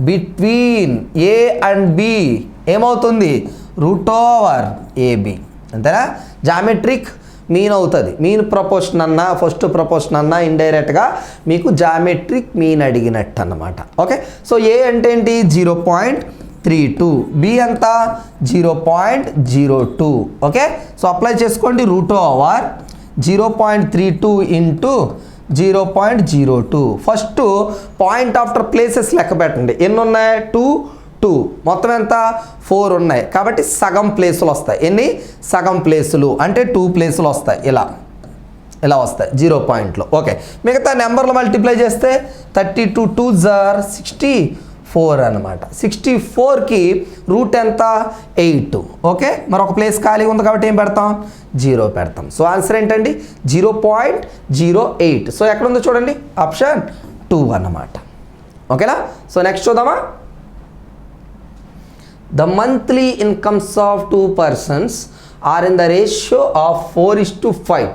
Speaker 3: between A and B ఏమవుతుంది? √AB. అంతేనా? జామెట్రిక్ మీన్ అవుతుంది. మీన్ ప్రపోర్షన్ అన్నా, ఫస్ట్ ప్రపోర్షన్ అన్నా ఇండైరెక్ట్గా మీకు జామెట్రిక్ మీన్ అడిగినట్టు అన్నమాట. ఓకే, సో ఏ అంటే ఏంటి? 0.32, బి ఎంత? 0.02. ఓకే, సో అప్లై చేసుకోండి. √0.32 into 0.02. First point after places లెక్క పెట్టండి. ఎన్ని ఉన్నాయి? 2 మొత్తం ఎంత? 4 ఉన్నాయి. కాబట్టి సగం ప్లేసులు వస్తాయి. ఎన్ని? సగం ప్లేసులు అంటే 2 ప్లేసులు వస్తాయి. ఇలా వస్తాయి 0 పాయింట్లో. ఓకే, మిగతా నెంబర్లు మల్టిప్లై చేస్తే 32 2s are 64 అనమాట. 64కి రూట్ ఎంత? 8. ఓకే, మరొక ప్లేస్ ఖాళీ ఉంది కాబట్టి ఏం పెడతాం? 0 పెడతాం. సో ఆన్సర్ ఏంటండి? 0.08. సో ఎక్కడ ఉందో చూడండి, ఆప్షన్ 2 అన్నమాట. ఓకేనా? సో నెక్స్ట్ చూద్దామా. The monthly incomes of 2 persons are in the ratio of 4:5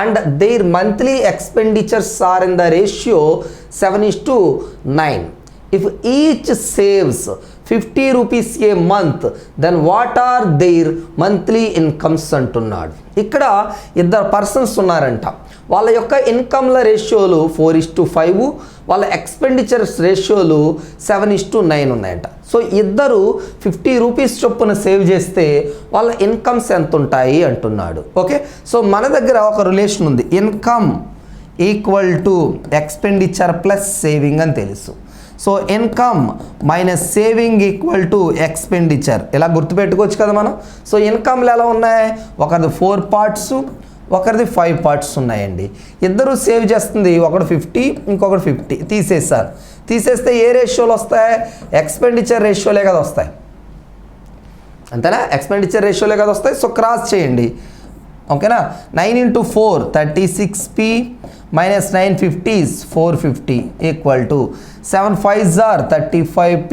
Speaker 3: and their monthly expenditures are in the ratio 7:9. If each saves 50 rupees a month, then what are their monthly incomes అంటున్నాడు. ఇక్కడ 2 పర్సన్స్ ఉన్నారంట. వాళ్ళ యొక్క ఇన్కమ్ల రేషియోలు 4:5, వాళ్ళ ఎక్స్పెండిచర్స్ రేషియోలు 7:9 ఉన్నాయంట. సో ఇద్దరు 50 రూపీస్ చొప్పున సేవ్ చేస్తే వాళ్ళ ఇన్కమ్స్ ఎంత ఉంటాయి అంటున్నాడు. ఓకే, సో మన దగ్గర ఒక రిలేషన్ ఉంది, income equal to expenditure plus saving అని తెలుసు. So income minus saving equal to expenditure, ఇలా గుర్తుపెట్టుకోవచ్చు కదా మనం. సో ఇన్కమ్లు ఎలా ఉన్నాయి? ఒకరిది 4 పార్ట్స్, ఒకరిది 5 పార్ట్స్ ఉన్నాయండి. ఇద్దరు సేవ్ చేస్తుంది, ఒకడు 50, ఇంకొకటి 50. తీసేస్తే ఏ రేషియోలు వస్తాయి? ఎక్స్పెండిచర్ రేషియోలే కదా వస్తాయి. అంతేనా? ఎక్స్పెండిచర్ రేషియోలే కదా వస్తాయి. సో క్రాస్ చేయండి. ఓకేనా? 9 × 4 36p minus 950 is 450 equal to 7 5s are 35p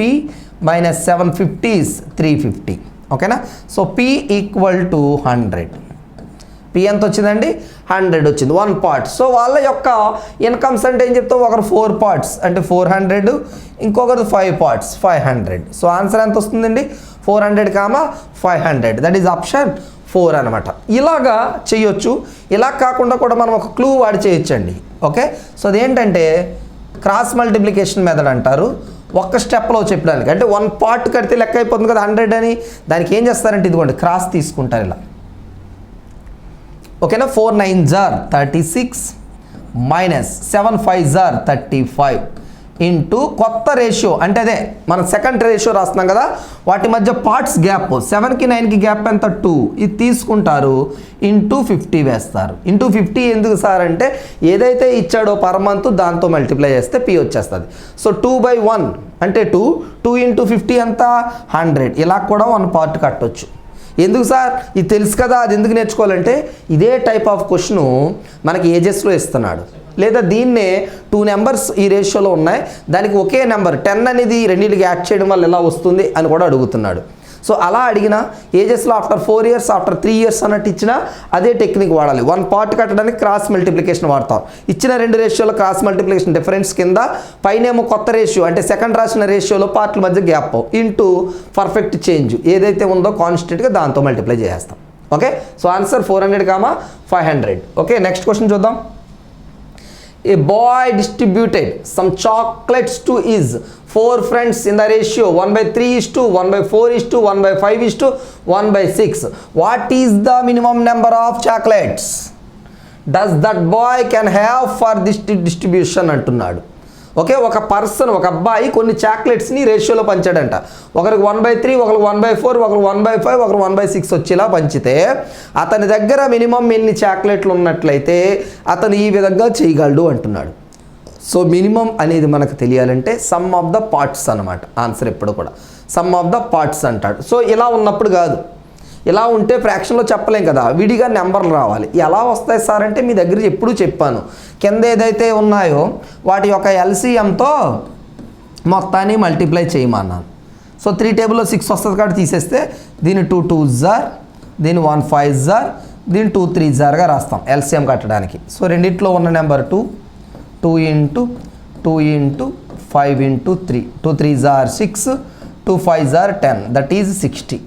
Speaker 3: minus 750 is 350. ఓకేనా? So p equal to 100. p ఎంత వచ్చిందండి? 100 వచ్చింది, 1 పార్ట్. సో వాళ్ళ యొక్క ఇన్కమ్స్ అంటే ఏం చెప్తాం? ఒకరు 4 పార్ట్స్ అంటే 400, ఇంకొకరు 5 పార్ట్స్ 500. సో ఆన్సర్ ఎంత వస్తుందండి? 400, 500. దట్ ఈజ్ ఆప్షన్ 4 అనమాట. ఇలాగా చేయొచ్చు. ఇలా కాకుండా కూడా మనం ఒక క్లూ వాడి చేయొచ్చండి. ఓకే, సో అదేంటంటే క్రాస్ మల్టిప్లికేషన్ మెథడ్ అంటారు. ఒక్క స్టెప్లో చెప్పడానికి, అంటే 1 పార్ట్ కడితే లెక్క అయిపోతుంది కదా 100 అని. దానికి ఏం చేస్తారంటే ఇదిగోండి క్రాస్ తీసుకుంటారు ఇలా. ఓకేనా, 4 9s are 36 minus 7 5s are 35 into కొత్త రేషియో, అంటే అదే మనం సెకండ్ రేషియో రాస్తున్నాం కదా, వాటి మధ్య పార్ట్స్ గ్యాప్ 7కి 9కి గ్యాప్ ఎంత 2, ఇది తీసుకుంటారు ఇంటూ 50 వేస్తారు. ఇంటూ 50 ఎందుకు సార్ అంటే ఏదైతే ఇచ్చాడో పర్ మంత్ దాంతో మల్టిప్లై చేస్తే పి వచ్చేస్తుంది. సో 2/1 అంటే 2 ఇంటూ 50 ఎంత 100. ఇలా కూడా 1 పార్ట్ కట్టొచ్చు. ఎందుకు సార్ ఇది తెలుసు కదా, అది ఎందుకు నేర్చుకోవాలంటే ఇదే టైప్ ఆఫ్ క్వశ్చన్ మనకి ఏజెస్లో ఇస్తున్నాడు. లేదా దీన్నే 2 నెంబర్స్ ఈ రేషియోలో ఉన్నాయి, దానికి ఒకే నెంబర్ 10 అనేది రెండింటికి యాడ్ చేయడం వల్ల ఎలా వస్తుంది అని కూడా అడుగుతున్నాడు. సో అలా అడిగినా ఏజెస్లో ఆఫ్టర్ 4 years ఆఫ్టర్ 3 years అన్నట్టు ఇచ్చినా అదే టెక్నిక్ వాడాలి. 1 పార్ట్ కట్టడానికి క్రాస్ మల్టిప్లికేషన్ వాడతాం. ఇచ్చిన 2 రేషియోలో క్రాస్ మల్టిప్లికేషన్ డిఫరెన్స్ కింద, పైనేమో కొత్త రేషియో అంటే సెకండ్ రాసిన రేషియోలో పార్ట్ల మధ్య గ్యాప్ ఇంటూ పర్ఫెక్ట్ చేంజ్ ఏదైతే ఉందో కాన్స్టెంట్గా దాంతో మల్టిప్లై చేస్తాం. Okay, so answer 400, 500. Okay, next question చూద్దాం. A boy distributed some chocolates to his 4 friends in the ratio 1/3, 1/4, 1/5, 1/6. What is the minimum number of chocolates does that boy can have for this distribution అంటున్నాడు. ఓకే, ఒక పర్సన్ ఒక అబ్బాయి కొన్ని చాక్లెట్స్ని రేషియోలో పంచాడంట. ఒకరికి 1/3, ఒకరికి 1/4, ఒకరికి 1/5, ఒకరికి 1/6 వచ్చేలా పంచితే అతని దగ్గర మినిమం ఎన్ని చాక్లెట్లు ఉన్నట్లయితే అతను ఈ విధంగా చేయగలడు అంటున్నాడు. సో మినిమం అనేది మనకు తెలియాలంటే సమ్ ఆఫ్ ద పార్ట్స్ అనమాట. ఆన్సర్ ఎప్పుడు కూడా సమ్ ఆఫ్ ద పార్ట్స్ అంటాడు. సో ఇలా ఉన్నప్పుడు కాదు, ఇలా ఉంటే ఫ్రాక్షన్లో చెప్పలేం కదా, విడిగా నెంబర్లు రావాలి. ఎలా వస్తాయి సార్ అంటే మీ దగ్గర ఎప్పుడూ చెప్పాను, కింద ఏదైతే ఉన్నాయో వాటి యొక్క ఎల్సిఎంతో మొత్తాన్ని మల్టిప్లై చేయమన్నాను. సో 3 టేబుల్లో 6 వస్తుంది కాబట్టి తీసేస్తే దీని 2 2s are, దీని 1 5s are, దీని 2 3s are రాస్తాం ఎల్సిఎం కట్టడానికి. సో రెండిట్లో ఉన్న number 2 into 5 into 3, 2 3s are 6, 2 5s are 10, that is 60.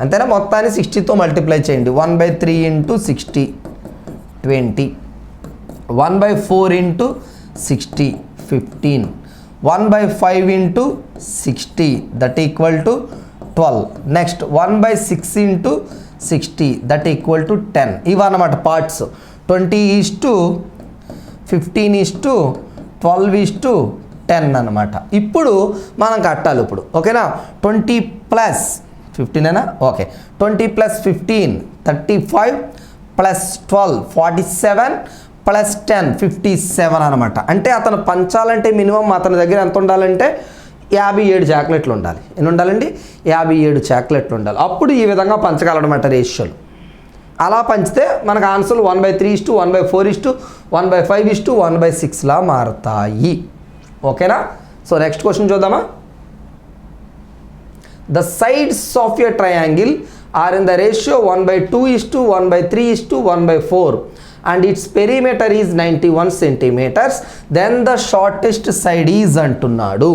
Speaker 3: అంతేనా, మొత్తాన్ని 60తో మల్టిప్లై చేయండి. 1/3 into 60 20, 1/4 into 60 15, 1/5 into 60 that equal to 12. Next 1/6 into 60 that equal to 10. ఇవన్నమాట పార్ట్స్. 20:15:12:10 అనమాట. ఇప్పుడు మనం కట్టాలి ఇప్పుడు. ఓకేనా, 20 + 15 ఓకే, 20 + 15 35 + 12 47 + 10 57 అనమాట. అంటే అతను పంచాలంటే మినిమం అతని దగ్గర ఎంత ఉండాలంటే 57 చాక్లెట్లు ఉండాలి. ఎన్ని ఉండాలండి 57 చాక్లెట్లు ఉండాలి. అప్పుడు ఈ విధంగా పంచగలనమాట రేషియోలు. అలా పంచితే మనకు ఆన్సర్ 1/3, 1/4, 1/5, 1/6 లా మారుతాయి. ఓకేనా, సో నెక్స్ట్ క్వశ్చన్ చూద్దామా. The sides of a triangle are in the ratio 1/2, 1/3, 1/4 and its perimeter is 91 centimeters. Then the shortest side is అంటున్నాడు.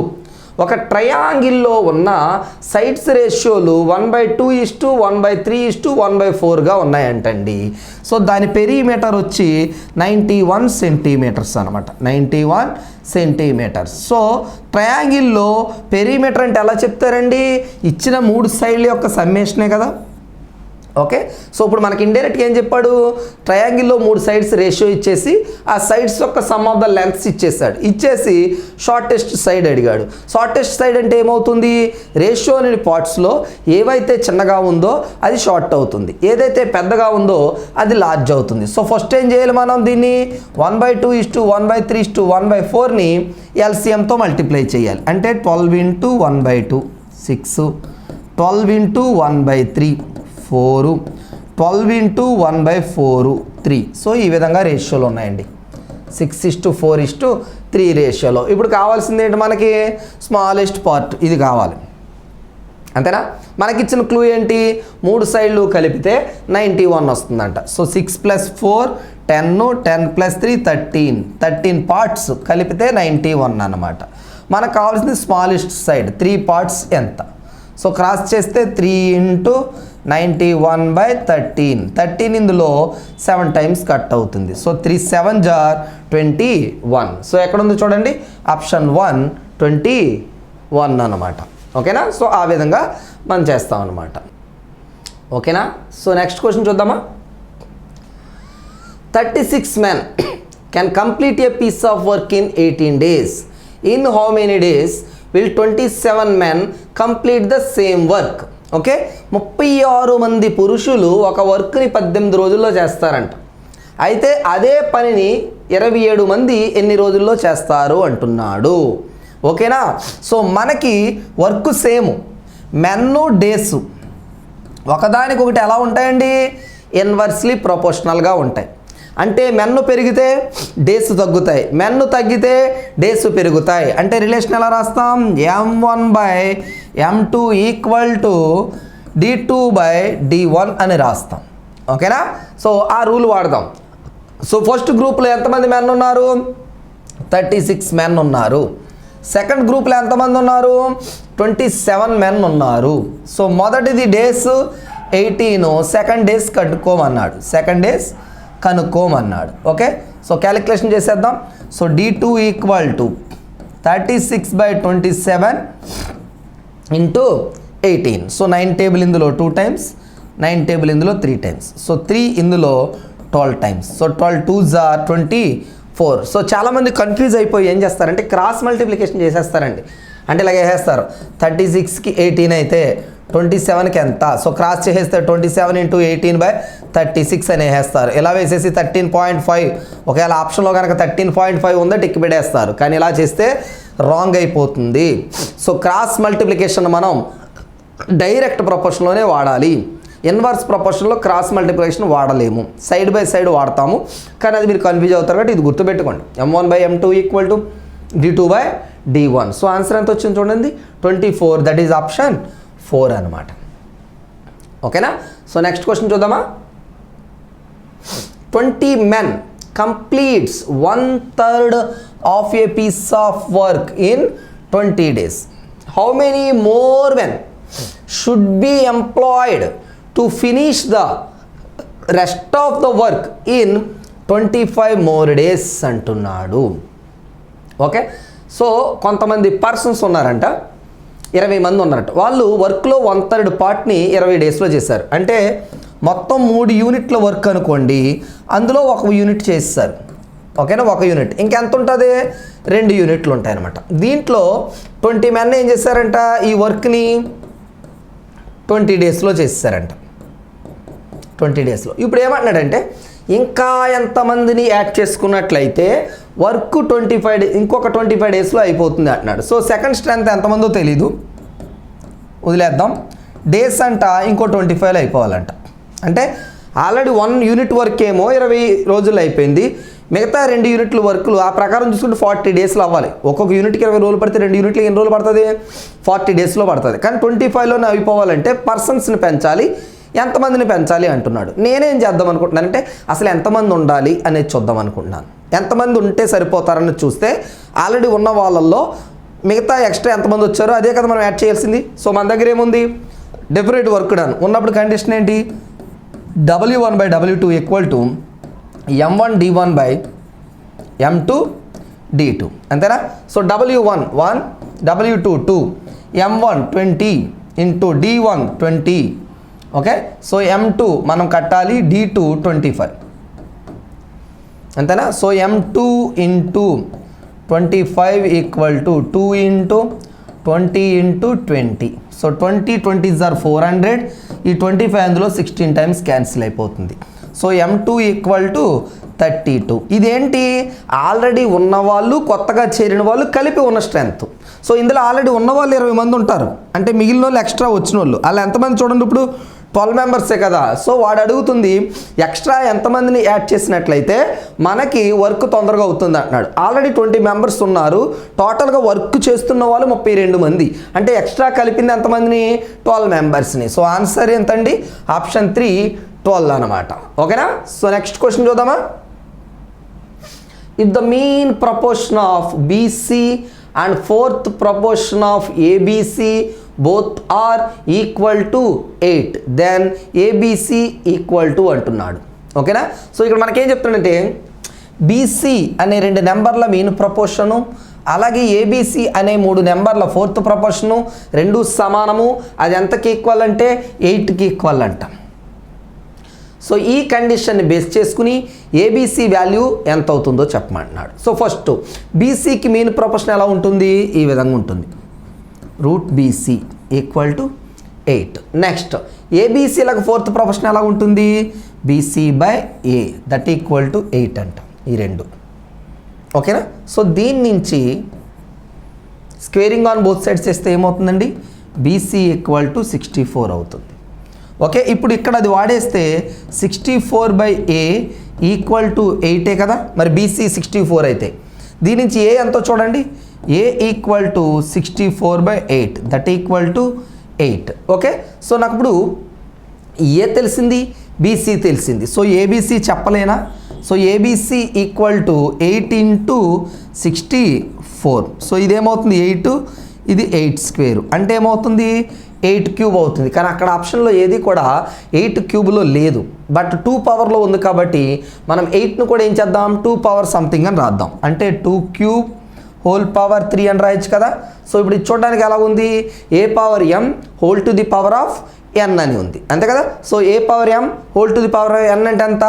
Speaker 3: ఒక ట్రయాంగిల్లో ఉన్న సైడ్స్ రేషియోలు 1/2, 1/3, 1/4గా ఉన్నాయంటండి. సో దాని పెరిమీటర్ వచ్చి 91 సెంటీమీటర్స్ అనమాట, 91 సెంటీమీటర్స్. సో ట్రయాంగిల్లో పెరిమీటర్ అంటే ఎలా చెప్తారండి, ఇచ్చిన 3 సైడ్ల యొక్క సమ్మేషనే కదా. ఓకే, సో ఇప్పుడు మనకి ఇండైరెక్ట్గా ఏం చెప్పాడు, ట్రయాంగిల్లో 3 సైడ్స్ రేషియో ఇచ్చేసి ఆ సైడ్స్ యొక్క సమ్ ఆఫ్ ద లెంగ్త్స్ ఇచ్చేసాడు. ఇచ్చేసి షార్టెస్ట్ సైడ్ అడిగాడు. షార్టెస్ట్ సైడ్ అంటే ఏమవుతుంది, రేషియో అనే పార్ట్స్లో ఏవైతే చిన్నగా ఉందో అది షార్ట్ అవుతుంది, ఏదైతే పెద్దగా ఉందో అది లార్జ్ అవుతుంది. సో ఫస్ట్ ఏం చేయాలి మనం, దీన్ని 1/2, 1/3, 1/4ని ఎల్సిఎంతో మల్టిప్లై చేయాలి. అంటే 12 ఇంటూ 1/2 6, 12 ఇంటూ 1/3 4, 12 ఇంటూ 1/4 3. సో ఈ విధంగా రేషియోలు ఉన్నాయండి, 6:4:3 రేషియోలో. ఇప్పుడు కావాల్సింది ఏంటి మనకి, స్మాలెస్ట్ పార్ట్ ఇది కావాలి. అంతేనా, మనకిచ్చిన క్లూ ఏంటి, 3 సైడ్లు కలిపితే 91 వస్తుందంట. సో 6 + 4 10, 10 + 3 13 పార్ట్స్ కలిపితే 91 అన్నమాట. మనకు కావాల్సింది స్మాలెస్ట్ సైడ్ 3 పార్ట్స్ ఎంత. సో క్రాస్ చేస్తే 3 × 91/13. 13 ఇందులో 7 టైమ్స్ కట్ అవుతుంది. సో 3 7 జార్ 21. సో ఎక్కడుంది చూడండి, ఆప్షన్ 1 21 అన్నమాట. ఓకేనా? సో ఆ విధంగా మనం చేస్తాం అన్నమాట. ఓకేనా? సో నెక్స్ట్ క్వశ్చన్ చూద్దామా. 36 men can complete a piece of work in 18 days. In how many days will 27 men complete the same work? Okay, 36 మంది పురుషులు ఒక వర్క్ని 18 రోజుల్లో చేస్తారంట. అయితే అదే పనిని 27 మంది ఎన్ని రోజుల్లో చేస్తారు అంటున్నాడు. ఓకేనా? సో మనకి వర్క్ సేమ్, మెన్ను డేసు ఒకదానికొకటి ఎలా ఉంటాయండి, ఇన్వర్స్లీ ప్రపోర్షనల్గా ఉంటాయి. అంటే మెన్ను పెరిగితే డేస్ తగ్గుతాయి, మెన్ను తగ్గితే డేస్ పెరుగుతాయి. అంటే రిలేషన్ ఎలా రాస్తాం, M1/M2 = D2/D1 అని రాస్తాం. ఓకేనా? సో ఆ రూల్ వాడదాం. సో ఫస్ట్ గ్రూప్లో ఎంతమంది మెన్ ఉన్నారు, 36 మెన్ ఉన్నారు. సెకండ్ గ్రూప్లో ఎంతమంది ఉన్నారు, 27 మెన్ ఉన్నారు. సో మొదటిది డేస్ 18, సెకండ్ డేస్ కనుక్కోమన్నాడు. ఓకే, సో క్యాలిక్యులేషన్ చేసేద్దాం. So D2 = 36/27 × 18. సో 9 టేబుల్ ఇందులో 2 టైమ్స్, 9 టేబుల్ ఇందులో 3 టైమ్స్. సో 3 ఇందులో 12 times. So 12 2s are 24. So చాలామంది కన్ఫ్యూజ్ అయిపోయి ఏం చేస్తారంటే క్రాస్ మల్టిప్లికేషన్ చేసేస్తారండి. అంటే ఇలాగ వేసేస్తారు, 36కి 18 అయితే 27కి ఎంత, సో క్రాస్ చేసేస్తే 27 × 18/36 అని వేసేస్తారు. ఇలా వేసేసి 13.5, ఒకవేళ ఆప్షన్లో కనుక 13.5 ఉందో టిక్ పెట్టేస్తారు. కానీ ఇలా చేస్తే రాంగ్ అయిపోతుంది. సో క్రాస్ మల్టిప్లికేషన్ మనం డైరెక్ట్ ప్రపోర్షన్లోనే వాడాలి. ఇన్వర్స్ ప్రపోర్షన్లో క్రాస్ మల్టిప్లికేషన్ వాడలేము, సైడ్ బై సైడ్ వాడతాము. కానీ అది మీరు కన్ఫ్యూజ్ అవుతారు కాబట్టి ఇది గుర్తుపెట్టుకోండి, M1/M2 = D2/D1. సో ఆన్సర్ ఎంత వచ్చింది చూడండి, 24. దట్ ఈజ్ ఆప్షన్ 4 అనమాట. ఓకేనా? సో నెక్స్ట్ క్వశ్చన్ చూద్దామా. 20 men completes 1/3 of a piece of work in 20 days. How many more men should be employed to finish the rest of the work in 25 more days అంటున్నాడు. ఓకే, సో కొంతమంది పర్సన్స్ ఉన్నారంట, 20 మంది ఉన్నారట. వాళ్ళు వర్క్లో 1/3 పార్ట్ని 20 డేస్లో చేశారు. అంటే మొత్తం 3 యూనిట్ల వర్క్ అనుకోండి, అందులో 1 యూనిట్ చేస్తారు. ఓకేనా, 1 యూనిట్. ఇంకెంత ఉంటుంది, 2 యూనిట్లు ఉంటాయి అనమాట. దీంట్లో 20 men ఏం చేశారంట, ఈ వర్క్ని 20 డేస్లో చేసేసారంట. 20 డేస్లో. ఇప్పుడు ఏమంటున్నాడంటే ఇంకా ఎంతమందిని యాడ్ చేసుకున్నట్లయితే వర్క్ 25 డేస్, ఇంకొక 25 డేస్లో అయిపోతుంది అంటున్నాడు. సో సెకండ్ స్ట్రెంత్ ఎంతమందో తెలీదు, వదిలేద్దాం. డేస్ అంట ఇంకో 25లో అయిపోవాలంట. అంటే ఆల్రెడీ 1 యూనిట్ వర్క్ ఏమో 20 రోజుల్లో అయిపోయింది, మిగతా 2 యూనిట్ల వర్క్లు ఆ ప్రకారం చూసుకుంటే 40 డేస్లో అవ్వాలి. ఒక్కొక్క యూనిట్కి 20 రోజులు పడితే 2 యూనిట్లకి ఎన్ని రోజులు పడుతుంది, 40 డేస్లో పడుతుంది. కానీ 25లోనే అయిపోవాలంటే పర్సన్స్ని పెంచాలి, ఎంతమందిని పెంచాలి అంటున్నాడు. నేనేం చేద్దాం అనుకుంటున్నానంటే అసలు ఎంతమంది ఉండాలి అనేది చూద్దాం అనుకుంటున్నాను. ఎంతమంది ఉంటే సరిపోతారని చూస్తే ఆల్రెడీ ఉన్న వాళ్ళల్లో మిగతా ఎక్స్ట్రా ఎంతమంది వచ్చారో అదే కదా మనం యాడ్ చేయాల్సింది. సో మన దగ్గర ఏముంది, డెఫినెట్ వర్క్ డన్ ఉన్నప్పుడు కండిషన్ ఏంటి, W1/W2 = M1D1/M2D2 అంతేనా. So W1 1, W2 2, M1 20 × D1 20. Okay, so M2 మనం కట్టాలి, D2 25 అంతేనా. So M2 × 25 = 2 × 20 × 20. So 20 20s are 400. ఈ 25 అందులో 16 టైమ్స్ క్యాన్సిల్ అయిపోతుంది. So M2 = 32. ఇదేంటి, ఆల్రెడీ ఉన్నవాళ్ళు కొత్తగా చేరిన వాళ్ళు కలిపి ఉన్న స్ట్రెంత్. సో ఇందులో ఆల్రెడీ ఉన్నవాళ్ళు 20 మంది ఉంటారు, అంటే మిగిలిన వాళ్ళు ఎక్స్ట్రా వచ్చిన వాళ్ళు అలా ఎంతమంది చూడండి, ఇప్పుడు 12 మెంబర్సే కదా. సో వాడు అడుగుతుంది ఎక్స్ట్రా ఎంతమందిని యాడ్ చేసినట్లయితే మనకి వర్క్ తొందరగా అవుతుంది అంటున్నాడు. ఆల్రెడీ 20 మెంబర్స్ ఉన్నారు, టోటల్గా వర్క్ చేస్తున్న వాళ్ళు 32 మంది, అంటే ఎక్స్ట్రా కలిపింది ఎంతమందిని, 12 మెంబర్స్ని. సో ఆన్సర్ ఎంతండి, ఆప్షన్ 3 12 అనమాట. ఓకేనా. సో నెక్స్ట్ క్వశ్చన్ చూద్దామా. If the mean proportion of BC and 4th proportion of ABC both are equal to 8 then ABC equal to అంటున్నాడు. ఓకేనా? సో ఇక్కడ మనకేం చెప్తుందంటే బీసీ అనే 2 నెంబర్ల మీన్ ప్రపోర్షను అలాగే ఏబిసి అనే 3 నెంబర్ల ఫోర్త్ ప్రపోర్షను రెండు సమానము. అది ఎంతకి ఈక్వల్ అంటే 8కి ఈక్వల్ అంట. సో ఈ కండిషన్ని బేస్ చేసుకుని ఏబిసి వాల్యూ ఎంత అవుతుందో చెప్పమంటున్నాడు. సో ఫస్ట్ బీసీకి మీన్ ప్రపోర్షన్ ఎలా ఉంటుంది? ఈ విధంగా ఉంటుంది, √BC ఈక్వల్ టు 8. నెక్స్ట్ ఏబిసిలకు ఫోర్త్ ప్రపోర్షన్ ఎలా ఉంటుంది? BC/A దట్ ఈక్వల్ టు 8 అంట. ఈ రెండు ఓకేనా? సో దీని నుంచి స్క్వేరింగ్ ఆన్ బోత్ సైడ్స్ చేస్తే ఏమవుతుందండి? BC ఈక్వల్ టు 64 అవుతుంది. ఓకే, ఇప్పుడు ఇక్కడ అది వాడేస్తే 64/A ఈక్వల్ టు 8 కదా. మరి BC 64 అయితే దీని నుంచి A ఎంతో చూడండి, A equal to 64/8 that equal to 8. Okay, so నాకు ఇప్పుడు A తెలిసింది, BC తెలిసింది. సో ABC చెప్పలేనా? So ABC equal to 8 × 64. So ఇదేమవుతుంది 8, ఇది 8² అంటే ఏమవుతుంది 8³ అవుతుంది. కానీ అక్కడ ఆప్షన్లో ఏది కూడా 8³ లేదు, బట్ 2 పవర్లో ఉంది కాబట్టి మనం 8ను కూడా ఏం చేద్దాం 2 పవర్ సంథింగ్ అని రాద్దాం. అంటే 2³ హోల్ పవర్ 3 అని రాయొచ్చు కదా. సో ఇప్పుడు ఇది చూడడానికి ఎలా ఉంది? A power m whole to the power of n అని ఉంది, అంతే కదా. So A power m whole to the power n అంటే ఎంత?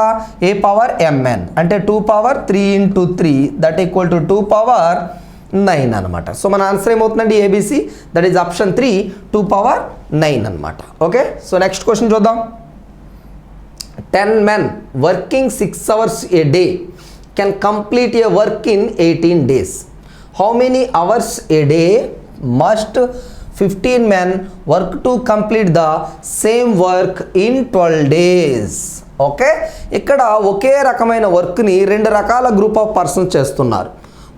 Speaker 3: A పవర్ mn అంటే 2 power 3 × 3 that equal to 2 power 9 అనమాట. సో మన ఆన్సర్ ఏమవుతుందండి? ABC that is option 3 2 power 9 అనమాట. ఓకే, సో నెక్స్ట్ క్వశ్చన్ చూద్దాం. 10 men working 6 hours a day can complete a work in 18 days. How many hours a day must 15 men work to complete the same work in 12 days? Okay, ఇక్కడ ఒకే రకమైన వర్క్ని 2 రకాల గ్రూప్ ఆఫ్ పర్సన్స్ చేస్తున్నారు.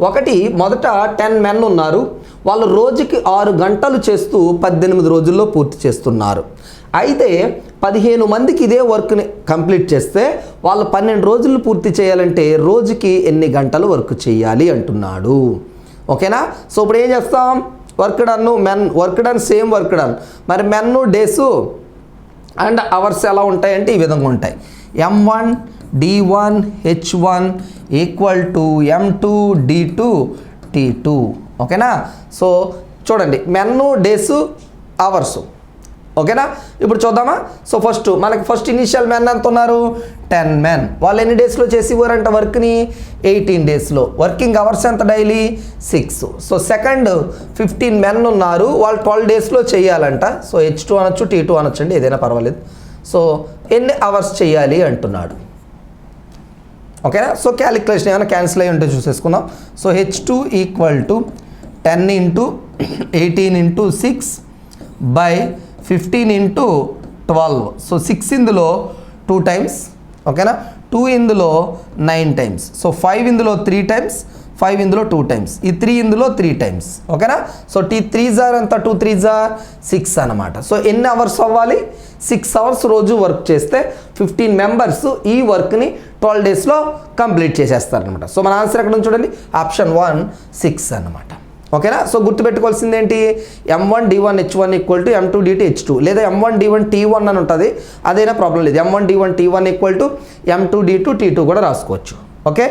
Speaker 3: ఒకటి మొదట 10 men ఉన్నారు, వాళ్ళు రోజుకి 6 గంటలు చేస్తూ 18 రోజుల్లో పూర్తి చేస్తున్నారు. అయితే 15 మందికి ఇదే వర్క్ని కంప్లీట్ చేస్తే వాళ్ళు 12 రోజులు పూర్తి చేయాలంటే రోజుకి ఎన్ని గంటలు వర్క్ చేయాలి అంటున్నాడు. ఓకేనా? సో ఇప్పుడు ఏం చేస్తాం? Work done, men work done, same work done. మరి మెన్ డేసు అండ్ అవర్స్ ఎలా ఉంటాయంటే ఈ విధంగా ఉంటాయి. M1 D1 H1 equal to M2 D2 T2. ఓకేనా? సో చూడండి, మెన్ డేసు అవర్సు. ఓకేనా? ఇప్పుడు చూద్దామా. సో మనకి ఫస్ట్ ఇనిషియల్ మెన్ ఎంత ఉన్నారు? 10 men. వాళ్ళు ఎన్ని డేస్లో చేసేవారంట వర్క్ని? 18 డేస్లో. వర్కింగ్ అవర్స్ ఎంత డైలీ? 6. సో సెకండ్ 15 men ఉన్నారు, వాళ్ళు 12 డేస్లో చేయాలంట. సో H2 అనొచ్చు, T2 అనొచ్చు అండి, ఏదైనా పర్వాలేదు. సో ఎన్ని అవర్స్ చేయాలి అంటున్నాడు. ఓకేనా? సో క్యాలిక్యులేషన్ ఏమైనా క్యాన్సిల్ అయ్యి ఉంటే చూసేసుకుందాం. So H2 equal to 10 × 18 × 6 by 15 × 12. So 6 ఇందులో 2 times. ఓకేనా? 2 ఇందులో 9 times. సో 5 ఇందులో 3 times, 5 ఇందులో 2 times, ఈ 3 ఇందులో 3 times. ఓకేనా? సో 3 జార్ ఎంత? 2 3 జార్ 6 అనమాట. సో ఎన్ని అవర్స్ అవ్వాలి? 6 hours రోజు వర్క్ చేస్తే 15 members ఈ వర్క్ని 12 డేస్లో కంప్లీట్ చేసేస్తారనమాట. సో మన ఆన్సర్ ఎక్కడ ఉంది చూడండి, ఆప్షన్ 1 6 అనమాట. ఓకేనా? సో గుర్తుపెట్టుకోవాల్సింది ఏంటి? M1 D1 H1 equal to M2 D2 H2 లేదా M1 D1 T1 అని ఉంటుంది, అదైనా ప్రాబ్లం లేదు. M1 D1 T1 equal to M2 D2 T2 కూడా రాసుకోవచ్చు. ఓకే.